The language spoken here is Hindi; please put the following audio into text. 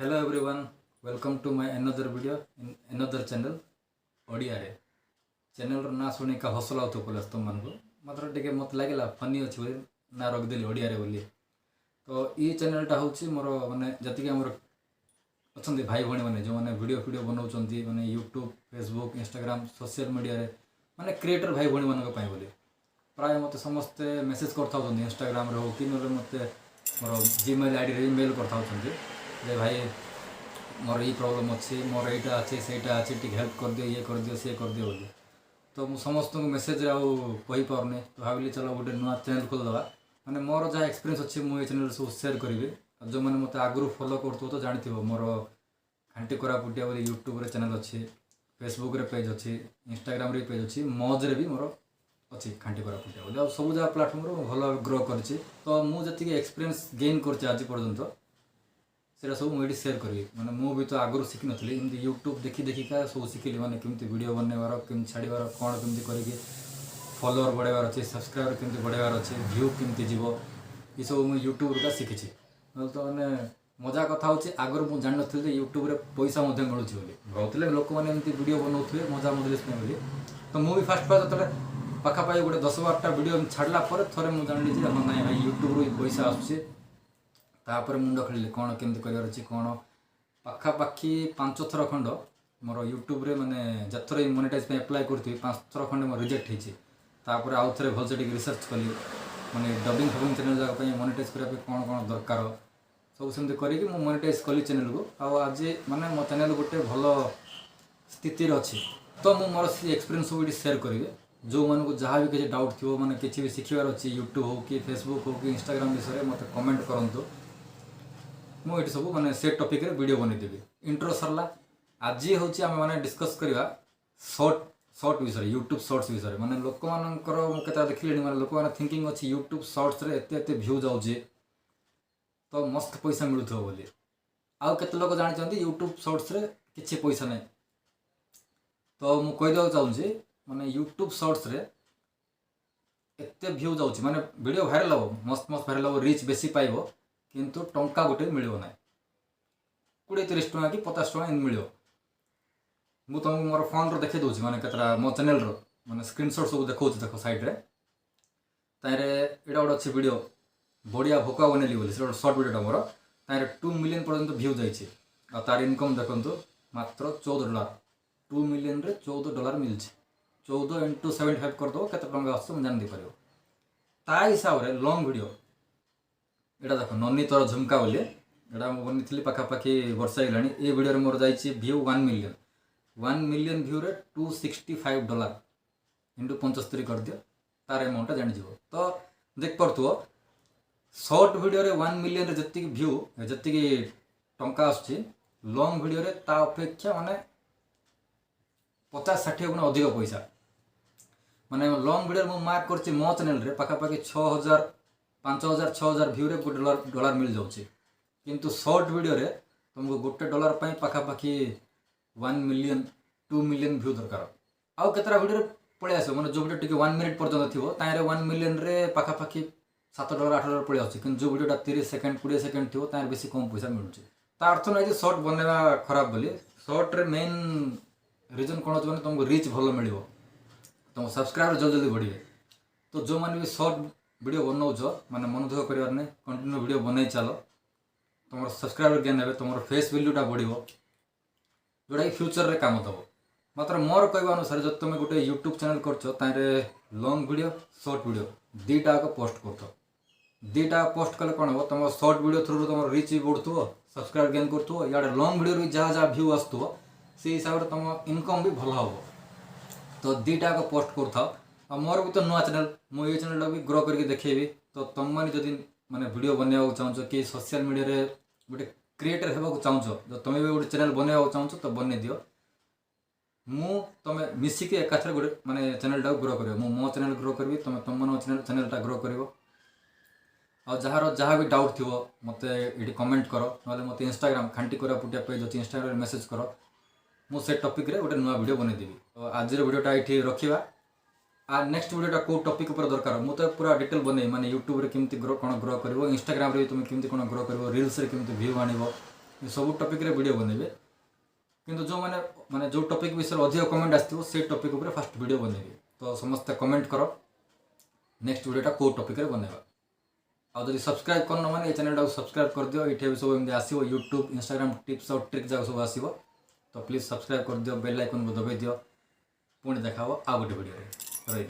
Hello everyone, welcome to my another video in another channel Odia रे चैनल रो ना सुनी का हौसला तो पुलिस तुम मन को मात्र टिके मत लागला फनी अछि बोली ना रख देली ओडिया रे बोली तो ई चैनल टा होछि मोर माने जति के हमर अछंती भाई भणी माने जो माने वीडियो बनाउचंती माने YouTube Facebook Instagram social media रे माने क्रिएटर भाई भणी मन को पाई बोली प्राय मते समस्त मेसेज करथा होचंती Instagram रे हो कि नले मते मोर Gmail आईडी रे मेल करथा होचंती जे भाई मोर ये प्रॉब्लम अच्छी मोर यहाँ अच्छे से टी हेल्प कर दियो ये कर दियो सी कर दियो बोली तो मुझे समस्त को मेसेज कही पारनी तो भाविली चलो गोटे नुआ चैनल खोलदे मैंने मोर जहाँ एक्सपीरियंस अच्छी मुझे चैनल सब सेयार करी जो मैंने मत आगु फॉलो कर तो जानी मोर खांटी कोरापुटिया बोली यूट्यूब चैनल अच्छी फेसबुक रे पेज अच्छी इंस्टाग्राम रे पेज अच्छी मौज रे भी मोर अच्छी खांटी कोरापुटिया बोली सब जगह प्लाटफर्म भल ग्रो कर तो मुझे एक्सपीरियंस गेन कर आज पर्यंत सेटा सब मुझे सेयार करी मैंने मु भी तो आगुरी शिखी नी एमती यूट्यूब देखी देखिका सब शिखिली मैंने केमती वीडियो बनवार केमती छाड़बार कौन केमती करके फॉलोअर बढ़ार अच्छे सब्सक्राइबर केमती बढ़ार अच्छे व्यू केमती जीव ये सब मुझे यूट्यूब का शिखी तो मैंने मजा कथा होची आगर मुझे जान नी यूट्यूब रे पैसा मिलूँ बोली भावुले लोक मैंने एमती वीडियो बनाऊे मजा मजलिस बोली तो मुझे फास्ट जो पाखापाखि गोटे 10-12टा वीडियो छाड़ला थे मुझे जानी हाँ ना भाई यूट्यूब रू पैसा आसूँ तापर मुंड खेलिले कौन केमती करार अच्छी कौन पाखापाखि 5 थर खंड मोर यूट्यूब रे माने जथर मोनेटाइज पे अप्लाई करथि 5 थर खंड मोर रिजेक्ट होइछि तापर आउ थरे भलसे टिक रिसर्च कली माने डबिंग फबिंग चैनल जागा पे मोनेटाइज करा पे कौन कौन दरकार सब सेमती करिकि मु मोनेटाइज कली चैनल को आज माने मो चैनल गोटे भल स्थिति रे अछि तो मु मोर एक्सपीरियंस सब शेयर करिवे जो मन को जहाँ भी किसी डाउट थी माने किसी भी शिखिबार अछि यूट्यूब हो कि फेसबुक हो कि इंस्टाग्राम विषय मत कमेंट करंतु मुझे सब माने से टॉपिक रे वीडियो बनईदेवी इंट्रो सरला आज हूँ आम मैंने डिस्कस करवा शॉर्ट विषय यूट्यूब शॉर्ट्स विषय माने लोक मानकर केता देखिले माने लोक माने थिंकिंग अछि यूट्यूब शॉर्ट्स रे एते व्यू जाउजे तो मस्त पैसा मिलुथो बोली आउ केते लोक जानिचंती यूट्यूब शॉर्ट्स रे किछि पैसा नै तो मु कहि दउ चाहूँ माने यूट्यूब शॉर्ट्स रे एते व्यू जाउछि माने वीडियो वायरल हो मस्त वायरल हो रीच बेसी पाइबो किंतु टंका गोटे मिलो ना 20-30 टंका कि 50 टंका इन मिलो मु तुमको मोर फोन रो देखे दूची माने केतरा मो चैनल रो माने स्क्रीनशॉट सब देखौ देखो साइड रे तारे एडा गोटे अच्छी वीडियो बढ़िया भोका बनेली बोली से शॉर्ट वीडियो मोर तारे 2 मिलियन पर्यंत व्यू जाइछि आ तार इनकम देखंतु मात्र $14 2 मिलियन रे $14 मिलछि 14 × 75 कर दो केते टंका आछो हम जान दे परियो ता हिसाब रे लॉन्ग वीडियो एटा देख नन्नी तोर झुमका बोली एटा बनी पाखापाखि वर्षा होगा ये वीडियो मोर जाइए व्यू 1 मिलियन व्यू रे $265 इंटू 75 कर दियो तार अमाउंट जान जीव तो देख पार्थो शॉर्ट वीडियो रे 1 मिलियन रे जति व्यू जति टंका आछी लॉन्ग वीडियो रे ता अपेक्षा माने 50-60 गुण अधिक पैसा माने लॉन्ग वीडियो मु मार्क करछि मो चैनल रे पाखापाखि 6000 $5000-6000 व्यू रे $1 मिल जाउछि किंतु शॉर्ट वीडियो रे तुमको $1 पई पाखापाखि 1 मिलियन 2 मिलियन व्यू दरकार आउ केतरा वीडियो रे पळे आसो माने जो वीडियो टिके 1 मिनिट पर्यंत थिवो तारे 1 मिलियन रे पाखापाखि $7-8 पळे आउछि किंतु जो वीडियोटा 30 सेकंड 20 सेकंड थिवो तारे बेसी कम पैसा मिलुछि ता अर्थ नै जे शॉर्ट बनेवा खराब बोली शॉर्ट रे मेन रीजन कोन होछ माने तुमको रीच भलो मिलिबो तुम सब्सक्राइबर जल्दी जल्दी बढ़िबे तो जो माने भी शॉर्ट वीडियो बनाऊच माने मन दुख करिवार नै कंटिन्यू वीडियो बनै चलो तुम सब्सक्राइबर गेन हे तुम फेस वैल्यूटा बढ़िबो जोटा कि फ्यूचर रे काम दबो मात्र मोर कहवा अनुसार जब तुम गोटे यूट्यूब चैनल करछ तारे लॉन्ग वीडियो शॉर्ट वीडियो दीटा को पोस्ट करथो दीटा पोस्ट कले कोन हो तुम शॉर्ट वीडियो थ्रू तुम रीच भी बढ़थो सब्सक्राइबर गेन करथो याडे लॉन्ग वीडियो रे जहाँ व्यू आसथो से हिसाब रे तुम इनकम भी भल हबो तो दीटा को पोस्ट करथो आ मोर भी तो नुआ चैनल मु ये चैनल भी ग्रो करके देखेबी तो तुम माने जदि माने वीडियो बनवाक चाहछ कि सोशल मीडिया रे गोटे क्रिएटर हेबाक चाहछ जो तुम भी गोटे चैनल बनवाक चाहछ तो बने दियो मु तुम मिसिके एकाथरे गोटे माने चैनल टा ग्रो करियो मो चैनल ग्रो करबी तुम मन चैनल टा ग्रो करिवो आ जहाँ भी डाउट थिवो मते एटी कमेंट करो नले मते इंस्टाग्राम खांटी कोरापुटिया पेज अछि इंस्टाग्राम रे मेसेज करो मु से टॉपिक रे गोटे नुआ वीडियो बने देबी तो आज रे वीडियोटा एठी रखिबा आ नेक्स्ट वीडियोटा को टॉपिक ऊपर दरकार मु तो पूरा डिटेल बने माने यूट्यूब रे केमती ग्रो कोन ग्रो करबो इंस्टाग्राम रे तुम केमती कोन ग्रो करबो रील्स रे केमती व्यू आनिबो सब टॉपिक रे वीडियो बनेबे किंतु जो माने जो टॉपिक विषय अधिक कमेंट आसथिबो से टॉपिक ऊपर फास्ट वीडियो बनेबे। तो समस्त कमेंट करो नेक्स्ट वीडियोटा को टॉपिक रे बनेबा। आ जदि सब्सक्राइब करन माने ए चैनल टा सब्सक्राइब कर दियो। इठे भी सब एमदी आसीबो यूट्यूब इंस्टाग्राम टिप्स और ट्रिक जाक सब आसीबो। तो प्लीज सब्सक्राइब कर दियो, बेल आइकन को दबाई दियो। पुणी देखाबो आ गोटे वीडियो रे। रही